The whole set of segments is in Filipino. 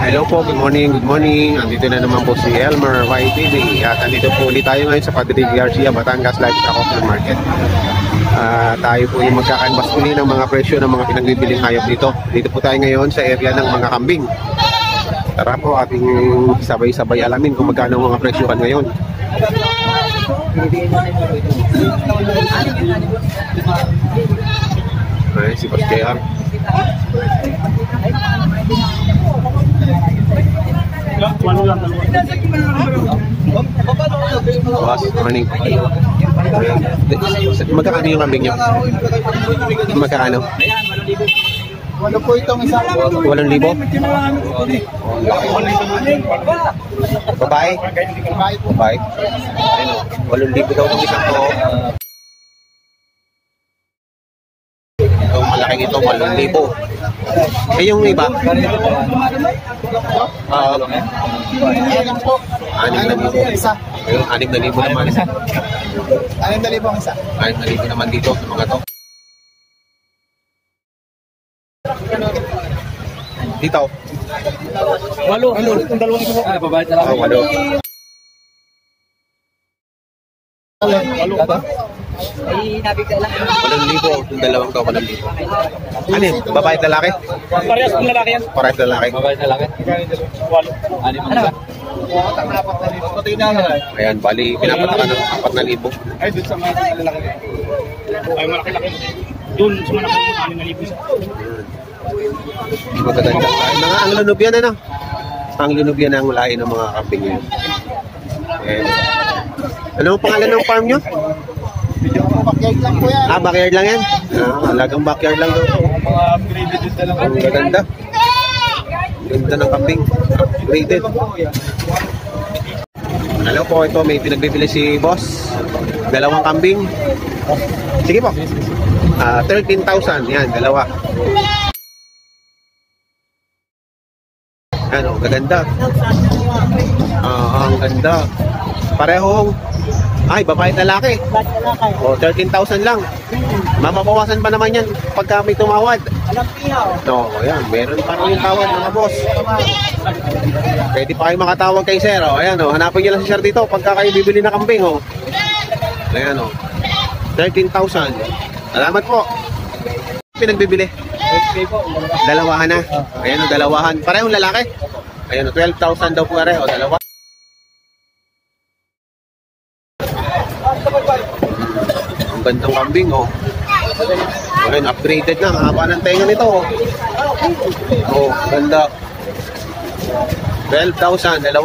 Hello po, good morning, good morning. Andito na naman po si Elmer YTV. At andito po ulit tayo ngayon sa Padre Garcia, Batangas Livestock Auction Market. Tayo po yung magkakanbas uli ng mga presyo ng mga pinagbibiling hayop dito. Dito po tayo ngayon sa area ng mga kambing. Tara po, ating sabay-sabay alamin kung magkano ang mga presyohan ngayon. Ay, si Boss JR. Boss, morning. Magkakano yung kambing nyo? Magkakano? Ano po itong isa? 8,000? Babae? Babae? Ayun, 8,000 daw itong isang po. Itong malaking ito, 8,000. Eh yung iba? 6,000 isa. 6,000 naman. 6,000 isa. 6,000 naman dito sa mga to. Dito. 8. Itong dalawang ito. Babae talaga. 8. Ay, nabigay lang. 8,000. Itong dalawang to, 8,000. Ano yun? Babae at lalaki? Parehas kong lalaki yan. Parehas lalaki. Babae talaga. 8. Ano mo isa? Ayan, bali, pinapatakan ng 4,000. Ay, doon sa mga lalaki. Ay, malaki-laki. Doon sa mga lalaki, 6,000 isa. Magaganda. Ay, mga ang lunubyan, ano? Ang lunubyan ang lahi ng mga kambing yun. Ayan. Ano ang pangalan ng farm nyo? Backyard lang po yan. Backyard lang yan? Alagang backyard lang daw. Mga upgraded din talaga. Ang gaganda. Ganda ng kambing. Upgraded. Hello po, ito may pinagbibili si boss. 2 kambing. Sige po. 13,000. Yan, 2. Ano, gaganda. Ang ganda. Parehong babae at lalaki. 13,000 lang. Mapapawasan pa naman yan pagka may tumawad. No, ayan, meron pa rin yung tawad mga boss. Pwede pa kayo makatawag kay sir. Ayan, hanapin niyo lang si sir dito pagka kayo bibili na kambing. Ayan, 13,000. Salamat po. Pinagbibili. Dalawahan na. Ayan, dalawahan. Parehong lalaki. Ayan, 12,000 daw po pareho. Dalawa. Ang gandang kambing, Ayan, upgraded na. Haba ng tenga nito, ganda. 12,000, 2.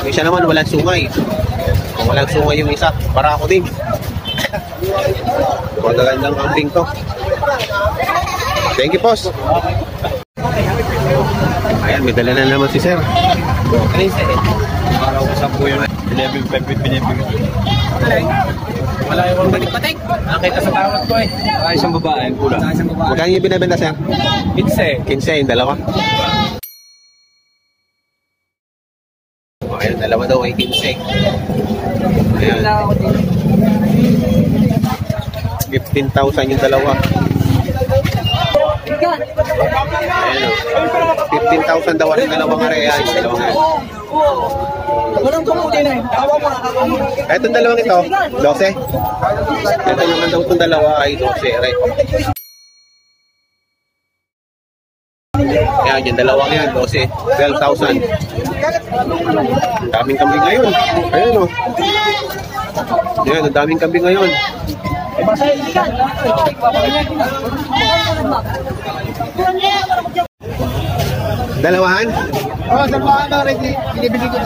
Yung isa naman, walang sungay. Walang sungay yung isa. Para ako din. Magagandang kambing to. Thank you, boss. Ayan, may dala na naman si sir. Araw ko sa po yun. 11,500 binibigay. Wala yung balik-patik. Nakita sa tawad ko eh. Isang babae, kulang. Magkano yung binibenta, sir? 15. 15, yung 2. Ayan, 2 daw ay 15. Ayan. 15,000 yung 2. Ayan, 15,000 daw ang 2 nga rin. Ayan, 2 nga. Walang tumutin eh. Itong 2 ito, 12. Ito naman daw itong 2 ay 12. Right? Ayan, yung 2 yan, 12. 12,000. Ang daming kambing ngayon. Ayan, Ayan, ang daming kambing ngayon. Dalawahan? Dalawahan na rin. Binibigay ko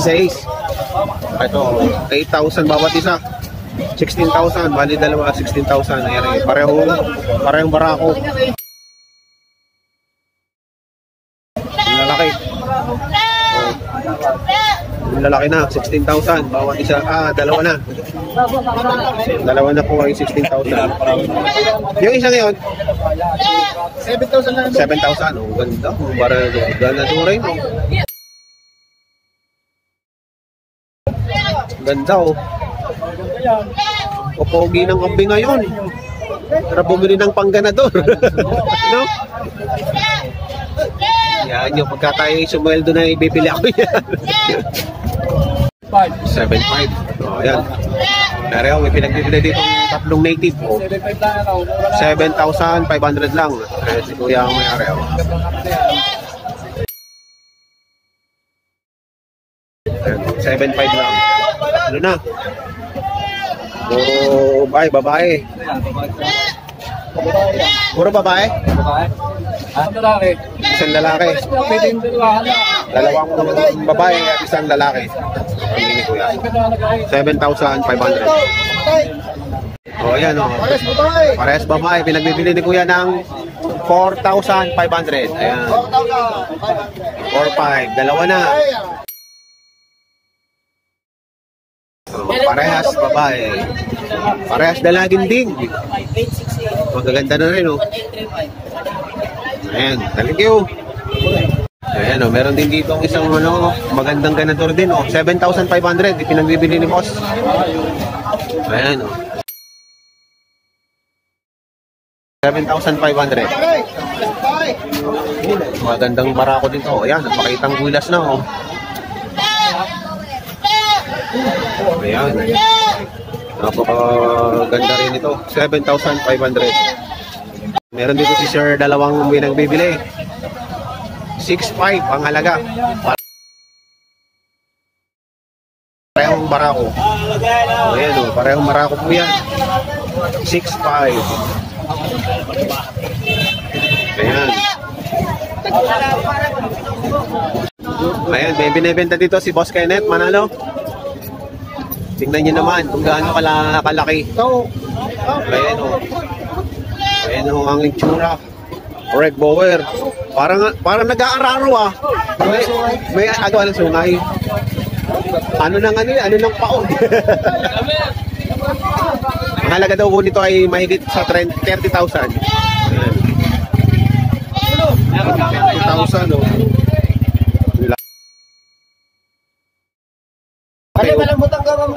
sa 16. Ito, 8,000 bawat isa. 16,000, bali 2, 16,000. Ayan, parehong barako. Yung lalaki. Yung lalaki na, 16,000 bawat isa. 2 na. 2 na po ay 16,000. Yung isa ngayon, 7,000 lang. 7,000. Oh, ganda. Ganda rin. Ganda, O, pogi ng kambing ngayon. Para bumili ng pangganador. No? Yan yung pagka tayo sumweldo na ibibili ako yan. 7.5. Oh, yan. Pero may pinagbibili dito ng tatlong native. Oh. 7,500 lang. Si Kuya ang may areo. 7.5 lang. Ano na? Oh, babae. Puro babae? Isang lalaki. Dalawang babae at isang lalaki. Pamili ko yan. 7,500. O yan o. Parehas babae. Pinagbibili ni Kuya ng 4,500. Ayan. 4,500. Dalawa na. Parehas babae. Parehas dalagin din. Magaganda na rin, oh. Ayan, thank you. Ayan, oh, meron din dito isang magandang ganador din, oh. 7,500 ipinagbibili ni boss. Ayan, oh. 7,500. Magandang barako din to. Ayan, nagpakitang gulas na, oh. Ayan. Napakaganda rin ito. 7,500. Meron dito si Sir dalawang pinagbibili. 6,500 ang halaga. Parehong barako. Ayan o, parehong barako po yan. 6,500. Ayan. Ayan, may binibenta dito si Boss Kenneth Manalo. Tingnan niyo naman kung gaano kalaki. Ayan o. Ayan o ang itsura. Red Bower. Parang nag-aararo ah. May agawa ng sungay. Ano nang paon. Ang halaga daw po nito ay mahigit sa 30,000. 30,000 o. Ay, malambot ang gawang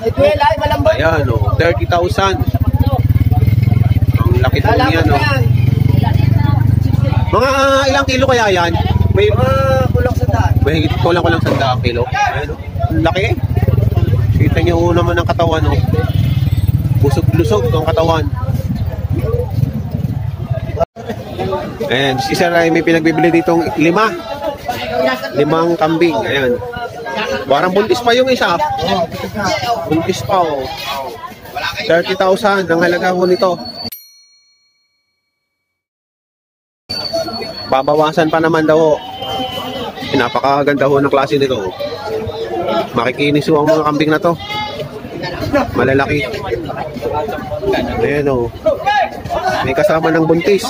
ito ay malambot. Ayan o, 30,000. Ang laki po niyan o. Mga ilang kilo kaya yan? May Kulang sa daan. mahigit kulang 100 kilo. Ayan o, ang laki. Kita niyo naman ang katawan o. Busog-lusog ang katawan. Ayan, si Sir ay may pinagbibili ditong 5 kambing. Ayan. Parang buntis pa yung isa. Buntis pa oh. 30,000 ang halaga ko nito. Babawasan pa naman daw. Napakaganda ho ng klase nito. Makikinis ho ang mga kambing na to. Malalaki. Ayan o. May kasama ng buntis.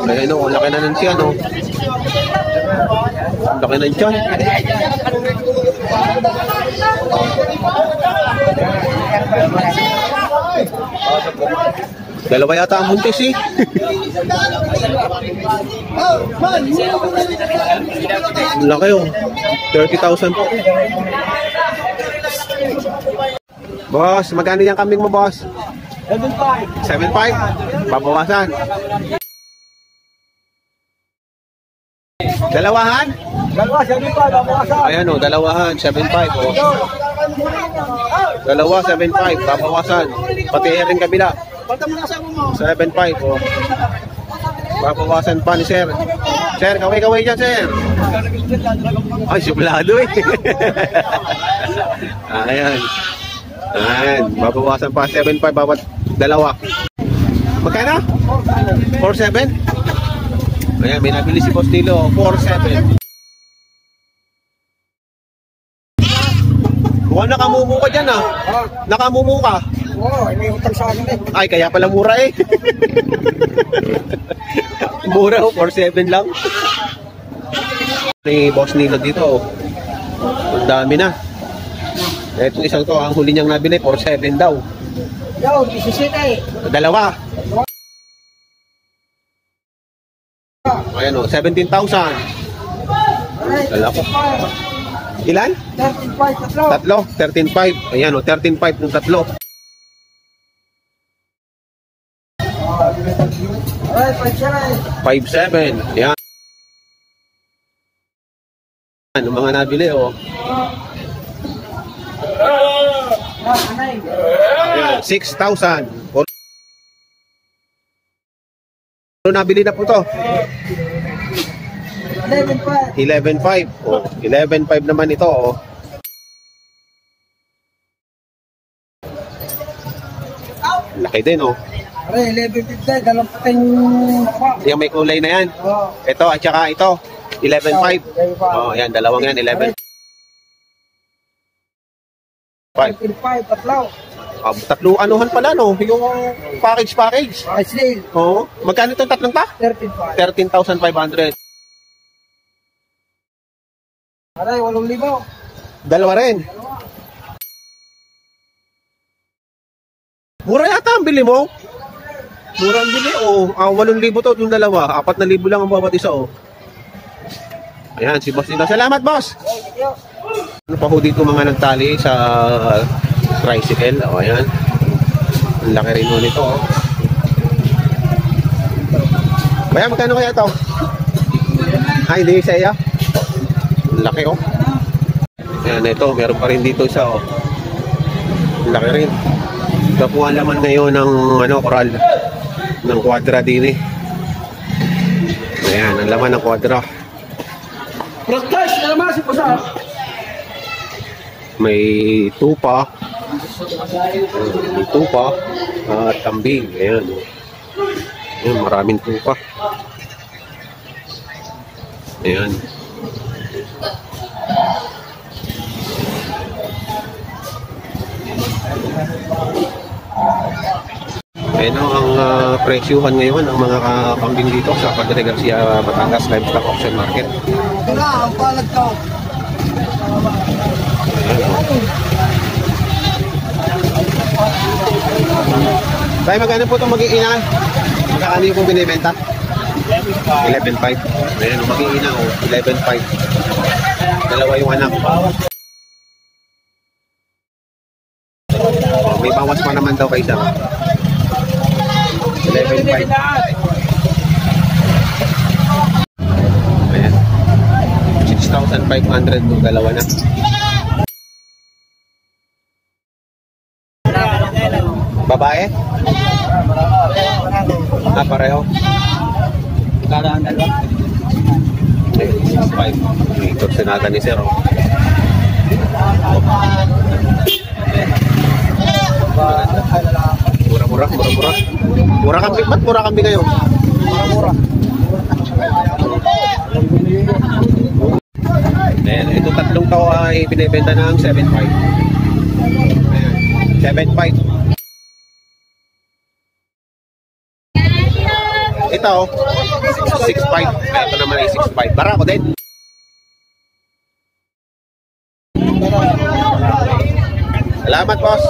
Ayan o, laki na ng tiyan o. Laki na ng tiyan. Dalawa yata ang buntis eh. Laki oh. 30,000 po. Boss, magkano yung kambing mo, boss? 7,500. 7,500? Babawasan. Dalawahan? Dalawa, 7,500 babawasan. Ayan o, dalawahan, 7,500 o. Dalawa, 7,500, babawasan. Pati rin kabila. 7,500 o. Babawasan pa ni Sir. Sir, kaway-kaway dyan, Sir. Ay, suplado eh. Ayan. Ayan, babawasan pa 7,500 bawat dalawa. Magkano? 4,700? Ayan, may nabili si Boss Nilo, 4,700. Mukhang nakamumu ka dyan ah. Nakamumu ka. Oo, may utang sa akin eh. Ay, kaya pala mura eh. Mura oh, 4,700 lang. May Boss Nilo dito oh. Ang dami na. Ito isang to, ang huli niyang nabili, 4,700 daw. Yo, 17. Dalawa. Ayan o, 17,000. Dalawa. Ilan? 13,500, tatlo. Tatlo, 13,500. Ayan o, 13,500 ng tatlo. Ay, pansyaray. 5.7. Yan. Ano mga nabili, oh. Anay. Ayan, 6,000. Ano nabili na po to? 11.5. 11.5. Oh, 11.5 naman ito, oh. Laki din, oh. Aray, 11.50. Dalawang pating mukha. Yung may kulay na yan. Oo. Ito at saka ito. 11.5. Oh, yan, dalawang yan, 11.5. 5.5, tatlaw. Tatlo anuhan pala, no? Yung package. Ay, snail. Oo. Magkano itong tatlong ta? 13.5. 13,500. Aray, 8,000. Dalawa rin. Mura yata ang bili mo. Mura ang bili, oh. 8,000 to, yung dalawa. 4,000 lang ang bawat isa, oh. Ayan, si boss dito. Salamat, boss! Ano pa ho dito mga nagtali sa tricycle? O, ayan. Ang laki rin ho nito, oh. Kaya, magkano kaya ito? Ay, hindi sa iya. Ang laki, oh. Ayan, ito. Meron pa rin dito isa, oh. Ang laki rin. Ito po ang laman ngayon ng koral. Ng quadra din, eh. Ayan, ang laman ng quadra. Protest na naman si Pusa. May tupa. May tupa. At kambing. Ayan. Ayan, maraming tupa. Ayan. Ayan ang presyuhan ngayon ng mga kambing dito sa Padre Garcia Batangas Livestock Auction Market. Ito na, ang palag ko. Tayo magkano po itong mag-iina? Magkano yung binibenta? 11.5. Ayan, mag-iina o 11.5. Dalawa yung anak. May bawas pa naman daw kaysa. 11.5. Ayan. 6,500 yung dalawa na. Babae? Pareho. Karaan dalawa. 6,500. Ito sinaga ni Sir. Mura. Mura kambing, ba't mura kambing kayo? Mura. Ayan, ito tatlong to ay binibenta ng 7.5. Ayan, 7.5. Ito, 6.5. Ito naman ay 6.5. Barako din. Salamat, boss.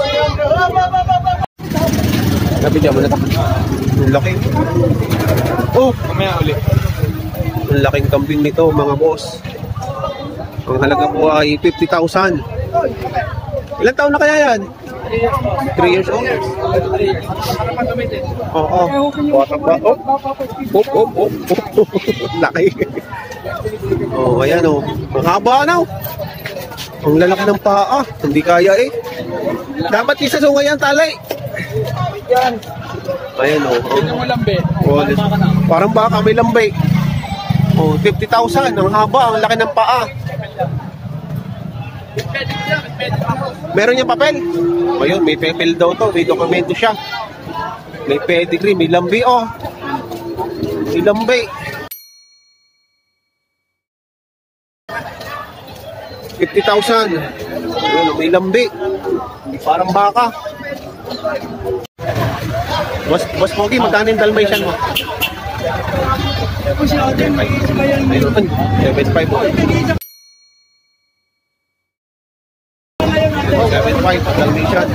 Nabigyan mo na ito. Ang laki. Oh, Mamaya ulit. ang laking kambing nito, mga boss. Ang halaga po ay 50,000. Ilan taon na kaya yan? 3 years old? Oo. Bata pa. Oh. Laki. Oh, ayan oh. Ang haba na oh. Ang lalaki ng paa. Hindi kaya eh. Dapat isa sungay ang talay. Ayan oh. Oh, parang baka may lambay. Oh, 50,000. Ang haba. Ang laki ng paa. Meron niyang papel. Ayun, may papel daw to. May dokumento siya. May pedigree, may lambi oh. May lambi. 50,000. Ayun, may lambi. Parang baka. Boss Pogi, magkano yung Dalmatian mo? 7.5. Ayun, 7.5 oh. 7.5 Dalmatian.